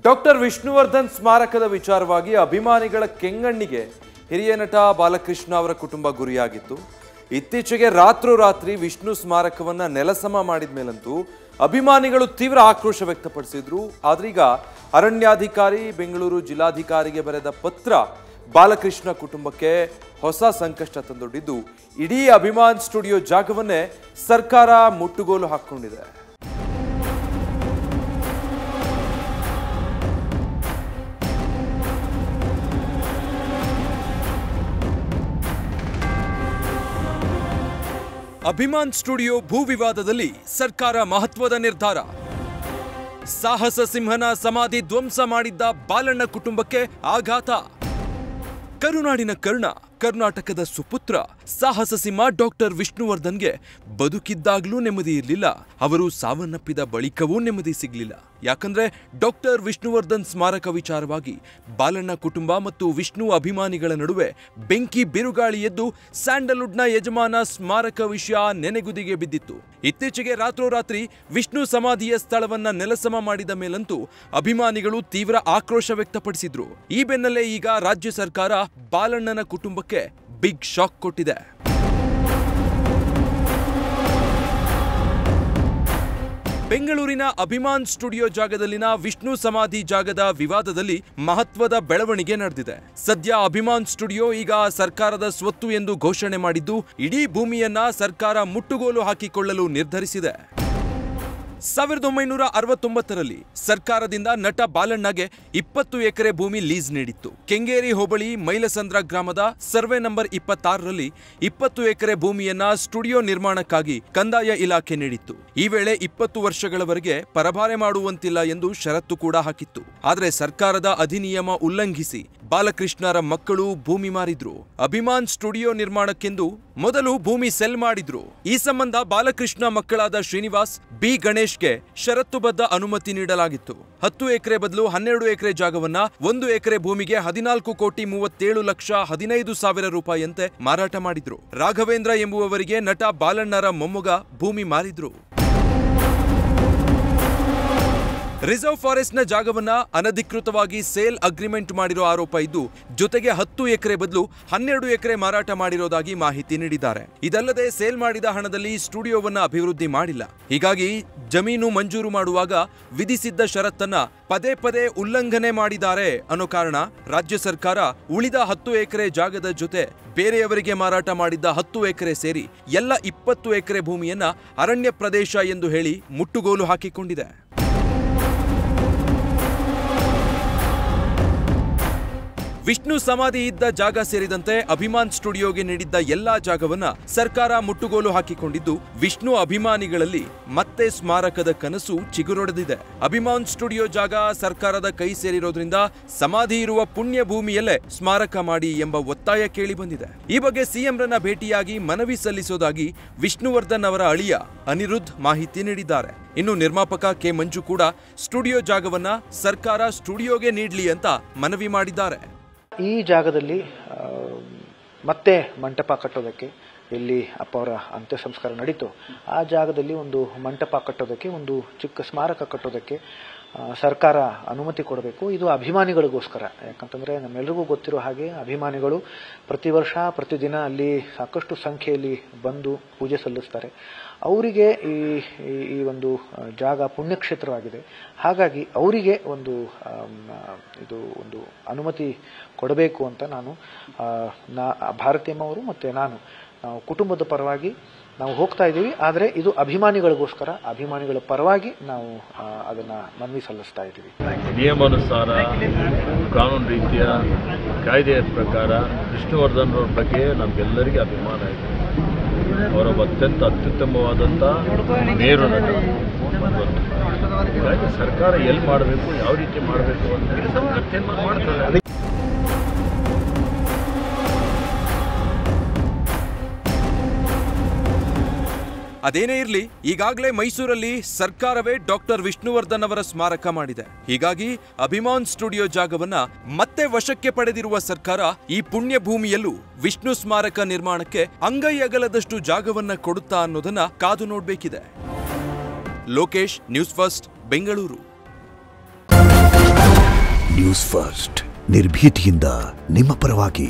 Doctor Vishnuvardhan ಸ್ಮಾರಕದ ವಿಚಾರವಾಗಿ ಅಭಿಮಾನಿಗಳ ಕೆಂಗಣ್ಣಿಗೆ ಹಿರಿಯ ನಟ ಬಾಲಕೃಷ್ಣ ಅವರ ಕುಟುಂಬ ಗುರಿಯಾಗಿತ್ತು. ಇತ್ತೀಚೆಗೆ ರಾತ್ರೋರಾತ್ರಿ ವಿಷ್ಣು ಸ್ಮಾರಕವನ್ನ ನೆಲಸಮ ಮಾಡಿದ ಮೇಲಂತೂ ಅಭಿಮಾನಿಗಳು ತೀವ್ರ ಆಕ್ರೋಶ ವ್ಯಕ್ತಪಡಿಸಿದ್ರು. ಆದ್ರೀಗ ಅರಣ್ಯಾಧಿಕಾರಿ ಬೆಂಗಳೂರು ಜಿಲ್ಲಾಧಿಕಾರಿಗೆ ಬರೆದ ಪತ್ರ ಬಾಲಕೃಷ್ಣ ಕುಟುಂಬಕ್ಕೆ ಹೊಸ ಸಂಕಷ್ಟ ತಂದೊಡ್ಡಿದ್ದು ಇಡೀ ಅಭಿಮಾನ್ ಸ್ಟುಡಿಯೋ ಜಾಗವನ್ನೇ ಸರ್ಕಾರ ಮುಟ್ಟುಗೋಲು ಹಾಕಿಕೊಂಡಿದೆ. ಅಭಿಮಾನ್ ಸ್ಟುಡಿಯೋ ಭೂ ವಿವಾದದಲ್ಲಿ ಸರ್ಕಾರ ಮಹತ್ವದ ನಿರ್ಧಾರ. ಸಾಹಸ ಸಿಂಹನ ಸಮಾಧಿ ಧ್ವಂಸ ಮಾಡಿದ್ದ ಬಾಲಣ್ಣ ಕುಟುಂಬಕ್ಕೆ ಆಘಾತ. ಕರುನಾಡಿನ ಕರ್ಣ, ಕರ್ನಾಟಕದ ಸುಪುತ್ರ ಸಾಹಸ ಸಿಂಹ ಡಾಕ್ಟರ್ ವಿಷ್ಣುವರ್ಧನ್ಗೆ ಬದುಕಿದ್ದಾಗಲೂ ನೆಮ್ಮದಿ ಇರಲಿಲ್ಲ. ಅವರು ಸಾವನ್ನಪ್ಪಿದ ಬಳಿಕವೂ ನೆಮ್ಮದಿ ಸಿಗಲಿಲ್ಲ. ಯಾಕಂದ್ರೆ ಡಾಕ್ಟರ್ ವಿಷ್ಣುವರ್ಧನ್ ಸ್ಮಾರಕ ವಿಚಾರವಾಗಿ ಬಾಲಣ್ಣ ಕುಟುಂಬ ಮತ್ತು ವಿಷ್ಣು ಅಭಿಮಾನಿಗಳ ನಡುವೆ ಬೆಂಕಿ ಬಿರುಗಾಳಿ ಎದ್ದು ಸ್ಯಾಂಡಲ್ವುಡ್ನ ಯಜಮಾನ ಸ್ಮಾರಕ ವಿಷಯ ನೆನೆಗುದಿಗೆ ಬಿದ್ದಿತ್ತು. ಇತ್ತೀಚೆಗೆ ರಾತ್ರೋರಾತ್ರಿ ವಿಷ್ಣು ಸಮಾಧಿಯ ಸ್ಥಳವನ್ನ ನೆಲಸಮ ಮಾಡಿದ ಮೇಲಂತೂ ಅಭಿಮಾನಿಗಳು ತೀವ್ರ ಆಕ್ರೋಶ ವ್ಯಕ್ತಪಡಿಸಿದ್ರು. ಈ ಬೆನ್ನಲ್ಲೇ ಈಗ ರಾಜ್ಯ ಸರ್ಕಾರ ಬಾಲಣ್ಣನ ಕುಟುಂಬಕ್ಕೆ ಬಿಗ್ ಶಾಕ್ ಕೊಟ್ಟಿದೆ. ಬೆಂಗಳೂರಿನ ಅಭಿಮಾನ್ ಸ್ಟುಡಿಯೋ ಜಾಗದಲ್ಲಿನ ವಿಷ್ಣು ಸಮಾಧಿ ಜಾಗದ ವಿವಾದದಲ್ಲಿ ಮಹತ್ವದ ಬೆಳವಣಿಗೆ ನಡೆದಿದೆ. ಸದ್ಯ ಅಭಿಮಾನ್ ಸ್ಟುಡಿಯೋ ಈಗ ಸರ್ಕಾರದ ಸ್ವತ್ತು ಎಂದು ಘೋಷಣೆ ಮಾಡಿದ್ದು ಇಡೀ ಭೂಮಿಯನ್ನ ಸರ್ಕಾರ ಮುಟ್ಟುಗೋಲು ಹಾಕಿಕೊಳ್ಳಲು ನಿರ್ಧರಿಸಿದೆ. 1969ರಲ್ಲಿ ಸರ್ಕಾರದಿಂದ ನಟ ಬಾಲಣ್ಣಗೆ 20 ಎಕರೆ ಭೂಮಿ ಲೀಸ್ ನೀಡಿತ್ತು. ಕೆಂಗೇರಿ ಹೋಬಳಿ ಮೈಲಸಂದ್ರ ಗ್ರಾಮದ ಸರ್ವೆ ನಂಬರ್ 26ರಲ್ಲಿ 20 ಎಕರೆ ಭೂಮಿಯನ್ನ ಸ್ಟುಡಿಯೋ ನಿರ್ಮಾಣಕ್ಕಾಗಿ ಕಂದಾಯ ಇಲಾಖೆ ನೀಡಿತ್ತು. ಈ ವೇಳೆ 20 ವರ್ಷಗಳವರೆಗೆ ಪರಭಾರೆ ಮಾಡುವಂತಿಲ್ಲ ಎಂದು ಷರತ್ತು ಕೂಡ ಹಾಕಿತ್ತು. ಆದರೆ ಸರ್ಕಾರದ ಅಧಿನಿಯಮ ಉಲ್ಲಂಘಿಸಿ ಬಾಲಕೃಷ್ಣರ ಮಕ್ಕಳು ಭೂಮಿ ಮಾರಿದ್ರು. ಅಭಿಮಾನ್ ಸ್ಟುಡಿಯೋ ನಿರ್ಮಾಣಕ್ಕೆಂದು ಮೊದಲು ಭೂಮಿ ಸೆಲ್ ಮಾಡಿದ್ರು. ಈ ಸಂಬಂಧ ಬಾಲಕೃಷ್ಣ ಮಕ್ಕಳಾದ ಶ್ರೀನಿವಾಸ್, ಬಿ ಗಣೇಶ್ಗೆ ಷರತ್ತುಬದ್ಧ ಅನುಮತಿ ನೀಡಲಾಗಿತ್ತು. 10 ಎಕರೆ ಬದಲು 12 ಎಕರೆ ಜಾಗವನ್ನ 1 ಎಕರೆ ಭೂಮಿಗೆ 14,37,15,000 ರೂಪಾಯಿಯಂತೆ ಮಾರಾಟ ಮಾಡಿದ್ರು. ರಾಘವೇಂದ್ರ ಎಂಬುವವರಿಗೆ ನಟ ಬಾಲಣ್ಣರ ಮೊಮ್ಮಗ ಭೂಮಿ ಮಾರಿದ್ರು. ರಿಸರ್ವ್ ಫಾರೆಸ್ಟ್ನ ಜಾಗವನ್ನ ಅನಧಿಕೃತವಾಗಿ ಸೇಲ್ ಅಗ್ರಿಮೆಂಟ್ ಮಾಡಿರೋ ಆರೋಪ ಇದ್ದು, ಜೊತೆಗೆ 10 ಎಕರೆ ಬದಲು 12 ಎಕರೆ ಮಾರಾಟ ಮಾಡಿರೋದಾಗಿ ಮಾಹಿತಿ ನೀಡಿದ್ದಾರೆ. ಇದಲ್ಲದೆ ಸೇಲ್ ಮಾಡಿದ ಹಣದಲ್ಲಿ ಸ್ಟುಡಿಯೋವನ್ನ ಅಭಿವೃದ್ಧಿ ಮಾಡಿಲ್ಲ. ಹೀಗಾಗಿ ಜಮೀನು ಮಂಜೂರು ಮಾಡುವಾಗ ವಿಧಿಸಿದ್ದ ಷರತ್ತನ್ನ ಪದೇ ಪದೇ ಉಲ್ಲಂಘನೆ ಮಾಡಿದ್ದಾರೆ ಅನ್ನೋ ಕಾರಣ ರಾಜ್ಯ ಸರ್ಕಾರ ಉಳಿದ 10 ಎಕರೆ ಜಾಗದ ಜೊತೆ ಬೇರೆಯವರಿಗೆ ಮಾರಾಟ ಮಾಡಿದ್ದ 10 ಎಕರೆ ಸೇರಿ ಎಲ್ಲ 20 ಎಕರೆ ಭೂಮಿಯನ್ನ ಅರಣ್ಯ ಪ್ರದೇಶ ಎಂದು ಹೇಳಿ ಮುಟ್ಟುಗೋಲು ಹಾಕಿಕೊಂಡಿದೆ. ವಿಷ್ಣು ಸಮಾಧಿ ಇದ್ದ ಜಾಗ ಸೇರಿದಂತೆ ಅಭಿಮಾನ್ ಸ್ಟುಡಿಯೋಗೆ ನೀಡಿದ್ದ ಎಲ್ಲಾ ಜಾಗವನ್ನ ಸರ್ಕಾರ ಮುಟ್ಟುಗೋಲು ಹಾಕಿಕೊಂಡಿದ್ದು ವಿಷ್ಣು ಅಭಿಮಾನಿಗಳಲ್ಲಿ ಮತ್ತೆ ಸ್ಮಾರಕದ ಕನಸು ಚಿಗುರೊಡೆದಿದೆ. ಅಭಿಮಾನ್ ಸ್ಟುಡಿಯೋ ಜಾಗ ಸರ್ಕಾರದ ಕೈ ಸೇರಿರೋದ್ರಿಂದ ಸಮಾಧಿ ಇರುವ ಪುಣ್ಯ ಭೂಮಿಯಲ್ಲೇ ಸ್ಮಾರಕ ಮಾಡಿ ಎಂಬ ಒತ್ತಾಯ ಕೇಳಿ ಬಂದಿದೆ. ಈ ಬಗ್ಗೆ ಸಿಎಂರನ್ನ ಭೇಟಿಯಾಗಿ ಮನವಿ ಸಲ್ಲಿಸೋದಾಗಿ ವಿಷ್ಣುವರ್ಧನ್ ಅವರ ಅಳಿಯ ಅನಿರುದ್ಧ್ ಮಾಹಿತಿ ನೀಡಿದ್ದಾರೆ. ಇನ್ನು ನಿರ್ಮಾಪಕ ಕೆ ಮಂಜು ಕೂಡ ಸ್ಟುಡಿಯೋ ಜಾಗವನ್ನ ಸರ್ಕಾರ ಸ್ಟುಡಿಯೋಗೆ ನೀಡಲಿ ಅಂತ ಮನವಿ ಮಾಡಿದ್ದಾರೆ. ಈ ಜಾಗದಲ್ಲಿ ಮತ್ತೆ ಮಂಟಪ ಕಟ್ಟೋದಕ್ಕೆ, ಎಲ್ಲಿ ಅಪ್ಪ ಅವರ ಅಂತ್ಯ ಸಂಸ್ಕಾರ ನಡೀತು ಆ ಜಾಗದಲ್ಲಿ ಒಂದು ಮಂಟಪ ಕಟ್ಟೋದಕ್ಕೆ, ಒಂದು ಚಿಕ್ಕ ಸ್ಮಾರಕ ಕಟ್ಟೋದಕ್ಕೆ ಸರ್ಕಾರ ಅನುಮತಿ ಕೊಡಬೇಕು. ಇದು ಅಭಿಮಾನಿಗಳಿಗೋಸ್ಕರ. ಯಾಕಂತಂದರೆ ನಮ್ಮೆಲ್ಲರಿಗೂ ಗೊತ್ತಿರೋ ಹಾಗೆ ಅಭಿಮಾನಿಗಳು ಪ್ರತಿ ವರ್ಷ ಪ್ರತಿದಿನ ಅಲ್ಲಿ ಸಾಕಷ್ಟು ಸಂಖ್ಯೆಯಲ್ಲಿ ಬಂದು ಪೂಜೆ ಸಲ್ಲಿಸ್ತಾರೆ. ಅವರಿಗೆ ಈ ಒಂದು ಜಾಗ ಪುಣ್ಯಕ್ಷೇತ್ರವಾಗಿದೆ. ಹಾಗಾಗಿ ಅವರಿಗೆ ಒಂದು ಅನುಮತಿ ಕೊಡಬೇಕು ಅಂತ ನಾನು ಭಾರತೀಯಮ್ಮ ಅವರು ಮತ್ತು ನಾವು ಕುಟುಂಬದ ಪರವಾಗಿ ನಾವು ಹೋಗ್ತಾ ಇದ್ದೀವಿ. ಆದರೆ ಇದು ಅಭಿಮಾನಿಗಳಿಗೋಸ್ಕರ, ಅಭಿಮಾನಿಗಳ ಪರವಾಗಿ ನಾವು ಅದನ್ನು ಮನವಿ ಸಲ್ಲಿಸ್ತಾ ಇದ್ದೀವಿ. ನಿಯಮಾನುಸಾರ ಕಾನೂನು ರೀತಿಯ ಕಾಯ್ದೆಯ ಪ್ರಕಾರ ವಿಷ್ಣುವರ್ಧನ್ ಅವ್ರ ಬಗ್ಗೆ ನಮಗೆಲ್ಲರಿಗೂ ಅಭಿಮಾನ ಇದೆ. ಅವರ ಅತ್ಯಂತ ಅತ್ಯುತ್ತಮವಾದಂಥ ಮೇರು ನಟ. ಹೀಗಾಗಿ ಸರ್ಕಾರ ಎಲ್ಲಿ ಮಾಡಬೇಕು, ಯಾವ ರೀತಿ ಮಾಡಬೇಕು ಅಂತ ಸರ್ಕಾರ ತೀರ್ಮಾನ ಮಾಡ್ತದೆ. ಅದೇನೇ ಇರಲಿ, ಈಗಾಗಲೇ ಮೈಸೂರಲ್ಲಿ ಸರ್ಕಾರವೇ ಡಾಕ್ಟರ್ ವಿಷ್ಣುವರ್ಧನ್ ಅವರ ಸ್ಮಾರಕ ಮಾಡಿದೆ. ಹೀಗಾಗಿ ಅಭಿಮಾನ್ ಸ್ಟುಡಿಯೋ ಜಾಗವನ್ನ ಮತ್ತೆ ವಶಕ್ಕೆ ಪಡೆದಿರುವ ಸರ್ಕಾರ ಈ ಪುಣ್ಯ ಭೂಮಿಯಲ್ಲೂ ವಿಷ್ಣು ಸ್ಮಾರಕ ನಿರ್ಮಾಣಕ್ಕೆ ಅಂಗೈ ಅಗಲದಷ್ಟು ಜಾಗವನ್ನ ಕೊಡುತ್ತಾ ಅನ್ನೋದನ್ನ ಕಾದು ನೋಡಬೇಕಿದೆ. Lokesh, news first, Bengaluru. News first ನಿರ್ಭೀತಿಯಿಂದ ನಿಮ್ಮ ಪರವಾಗಿ.